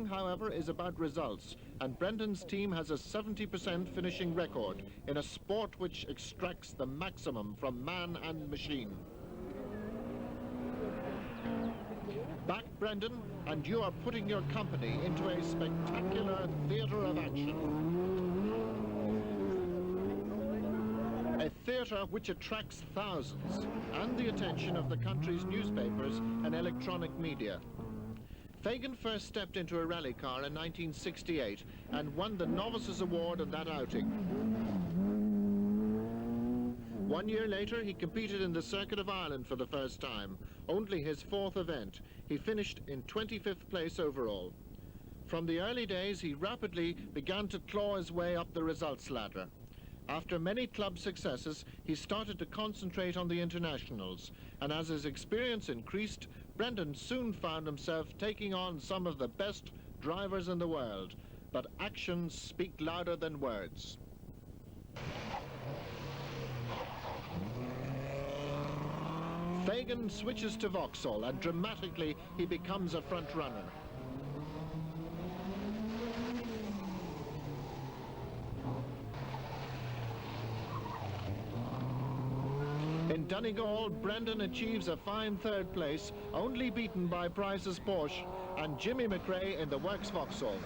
however, is about results, and Brendan's team has a 70% finishing record in a sport which extracts the maximum from man and machine. Back, Brendan, and you are putting your company into a spectacular theatre of action. A theatre which attracts thousands and the attention of the country's newspapers and electronic media. Fagan first stepped into a rally car in 1968 and won the Novices Award on that outing. 1 year later, he competed in the Circuit of Ireland for the first time, only his fourth event. He finished in 25th place overall. From the early days, he rapidly began to claw his way up the results ladder. After many club successes, he started to concentrate on the internationals, and as his experience increased, Brendan soon found himself taking on some of the best drivers in the world. But actions speak louder than words. Fagan switches to Vauxhall, and dramatically he becomes a front runner. In Donegal, Brendan achieves a fine third place, only beaten by Price's Porsche and Jimmy McRae in the Works Vauxhall.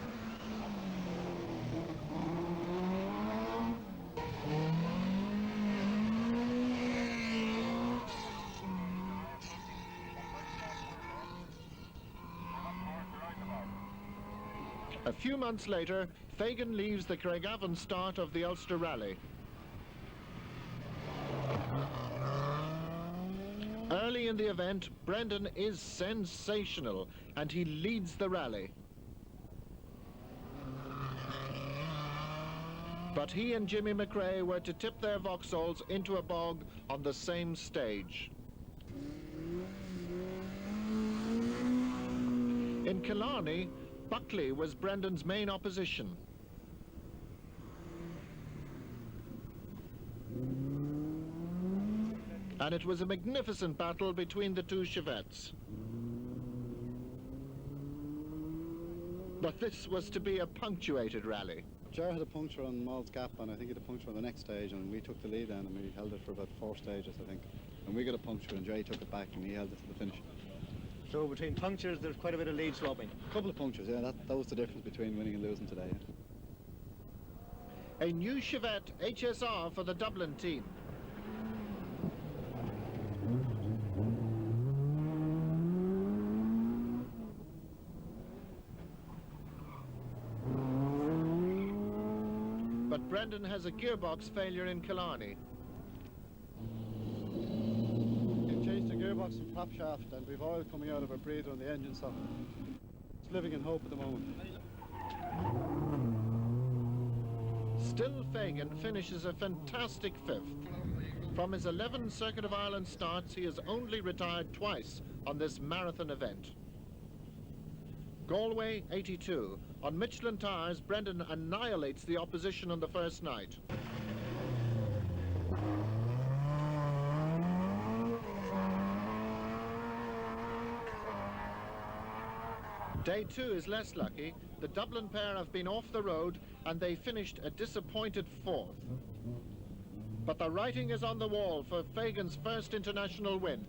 A few months later, Fagan leaves the Craigavon start of the Ulster Rally. Early in the event, Brendan is sensational, and he leads the rally. But he and Jimmy McRae were to tip their Vauxhalls into a bog on the same stage. In Killarney, Buckley was Brendan's main opposition. And it was a magnificent battle between the two Chevettes. But this was to be a punctuated rally. Ger had a puncture on Mall's Gap, and I think he had a puncture on the next stage, and we took the lead then, and we held it for about 4 stages, I think. And we got a puncture, and Jay took it back, and he held it to the finish. So between punctures, there's quite a bit of lead swapping. A couple of punctures, yeah, that was the difference between winning and losing today. A new Chevette HSR for the Dublin team. But Brendan has a gearbox failure in Killarney. We've changed the gearbox and prop shaft, and we've oil coming out of our breather on the engine, so it's living in hope at the moment. Still, Fagan finishes a fantastic 5th. From his 11 Circuit of Ireland starts, he has only retired twice on this marathon event. Galway, 82. On Michelin tyres, Brendan annihilates the opposition on the first night. Day 2 is less lucky. The Dublin pair have been off the road and they finished a disappointed 4th. But the writing is on the wall for Fagan's first international win.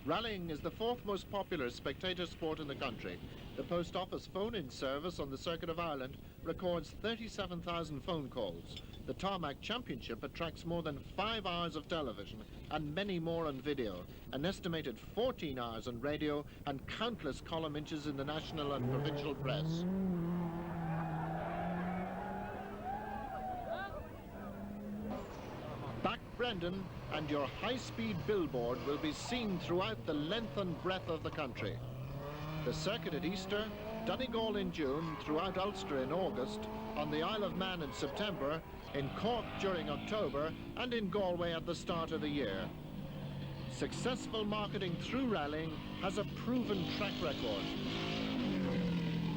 Rallying is the 4th most popular spectator sport in the country. The post office phone-in service on the Circuit of Ireland records 37,000 phone calls. The Tarmac Championship attracts more than 5 hours of television and many more on video, an estimated 14 hours on radio and countless column inches in the national and provincial press. Brendan, and your high-speed billboard will be seen throughout the length and breadth of the country. The circuit at Easter, Donegal in June, throughout Ulster in August, on the Isle of Man in September, in Cork during October, and in Galway at the start of the year. Successful marketing through rallying has a proven track record.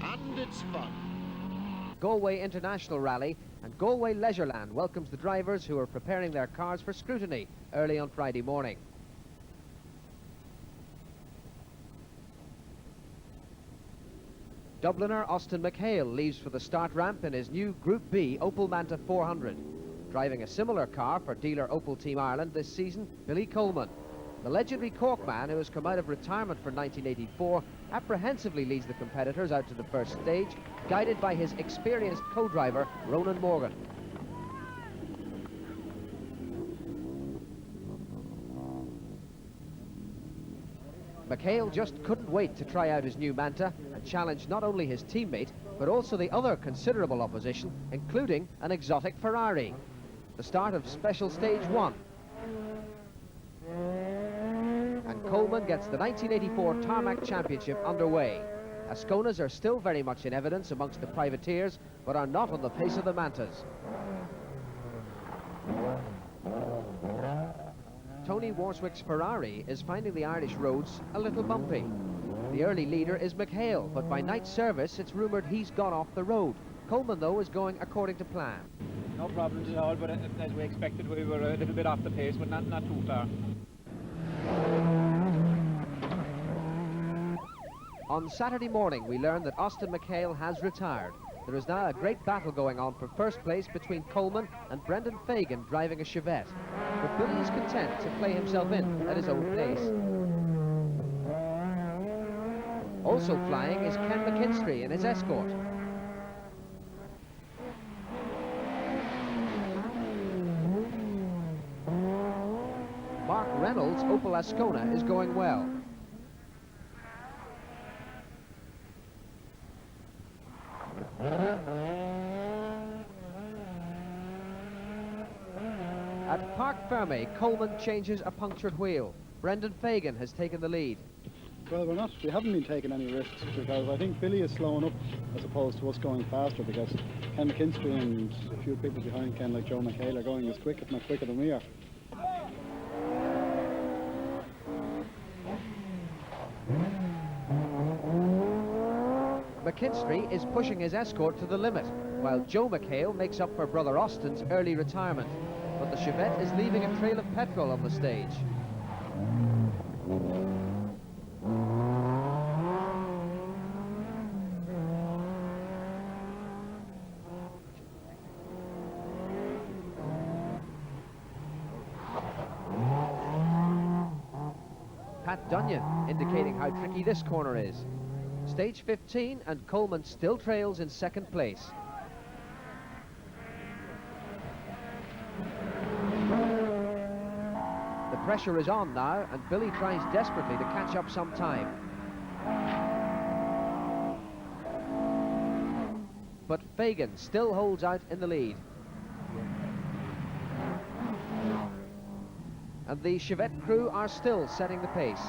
And it's fun. Galway International Rally and Galway Leisureland welcomes the drivers who are preparing their cars for scrutiny early on Friday morning. Dubliner Austin McHale leaves for the start ramp in his new Group B Opel Manta 400. Driving a similar car for dealer Opel Team Ireland this season, Billy Coleman. The legendary Cork man, who has come out of retirement for 1984, apprehensively leads the competitors out to the first stage, guided by his experienced co-driver, Ronan Morgan. McHale just couldn't wait to try out his new Manta and challenge not only his teammate, but also the other considerable opposition, including an exotic Ferrari. The start of Special Stage 1. And Coleman gets the 1984 Tarmac Championship underway. Asconas are still very much in evidence amongst the privateers, but are not on the pace of the Mantas. Tony Warswick's Ferrari is finding the Irish roads a little bumpy. The early leader is McHale, but by night service it's rumoured he's gone off the road. Coleman, though, is going according to plan. No problems at all, but as we expected, we were a little bit off the pace, but not too far. On Saturday morning, we learned that Austin McHale has retired. There is now a great battle going on for first place between Coleman and Brendan Fagan driving a Chevette. But Billy is content to play himself in at his own pace. Also flying is Ken McKinstry in his Escort. Mark Reynolds' Opel Ascona is going well. At Parc Ferme, Coleman changes a punctured wheel. Brendan Fagan has taken the lead. Well, we haven't been taking any risks because I think Billy is slowing up as opposed to us going faster, because Ken McKinstry and a few people behind Ken like Joe McHale are going as quick, if not quicker than we are. McKinstry is pushing his Escort to the limit, while Joe McHale makes up for brother Austin's early retirement. But the Chevette is leaving a trail of petrol on the stage. Pat Dunyan indicating how tricky this corner is. Stage 15 and Coleman still trails in second place. The pressure is on now and Billy tries desperately to catch up some time. But Fagan still holds out in the lead. And the Chevette crew are still setting the pace.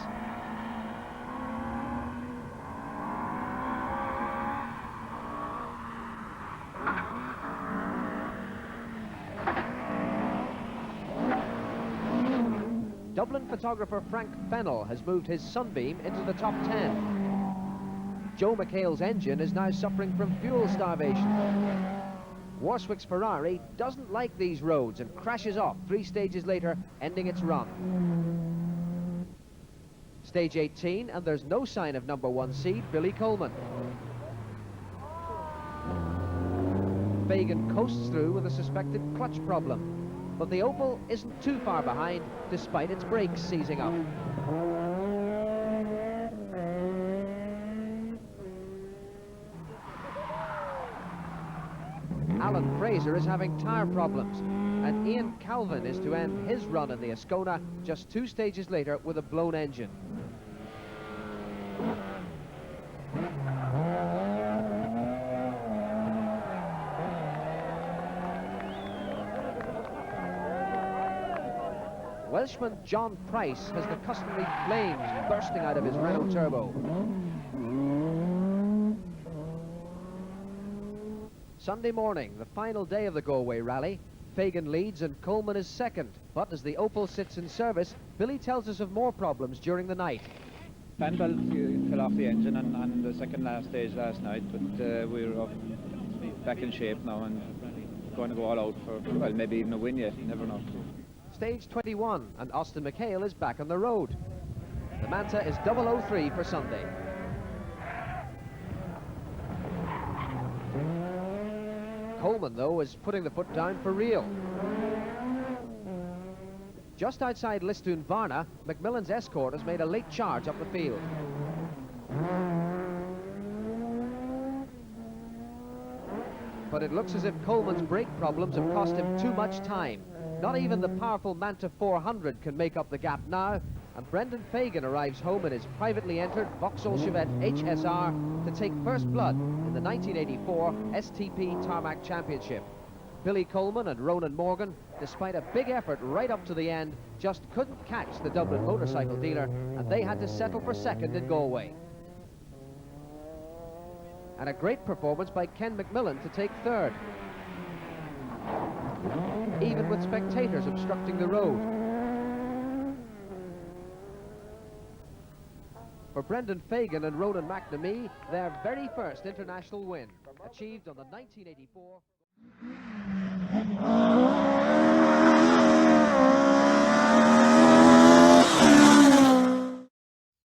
Dublin photographer Frank Fennell has moved his Sunbeam into the top 10. Joe McHale's engine is now suffering from fuel starvation. Warswick's Ferrari doesn't like these roads and crashes off 3 stages later, ending its run. Stage 18, and there's no sign of number 1 seed Billy Coleman. Fagan coasts through with a suspected clutch problem, but the Opel isn't too far behind despite its brakes seizing up. Alan Fraser is having tyre problems, and Ian Calvin is to end his run in the Ascona just 2 stages later with a blown engine. Welshman John Price has the customary flames bursting out of his Renault Turbo. Sunday morning, the final day of the Galway rally. Fagan leads and Coleman is second. But as the Opel sits in service, Billy tells us of more problems during the night. Fan belt fell off the engine on the second last stage last night, but we're back in shape now and going to go all out for, well, maybe even a win yet, you never know. Stage 21, and Austin McHale is back on the road. The Manta is 003 for Sunday. Coleman, though, is putting the foot down for real. Just outside Listowne Varna, Macmillan's Escort has made a late charge up the field. But it looks as if Coleman's brake problems have cost him too much time. Not even the powerful Manta 400 can make up the gap now, and Brendan Fagan arrives home in his privately entered Vauxhall Chevette HSR to take first blood in the 1984 STP Tarmac Championship. Billy Coleman and Ronan Morgan, despite a big effort right up to the end, just couldn't catch the Dublin motorcycle dealer, and they had to settle for second in Galway. And a great performance by Ken Macmillan to take third, even with spectators obstructing the road. For Brendan Fagan and Ronan McNamee, their very first international win, achieved on the 1984...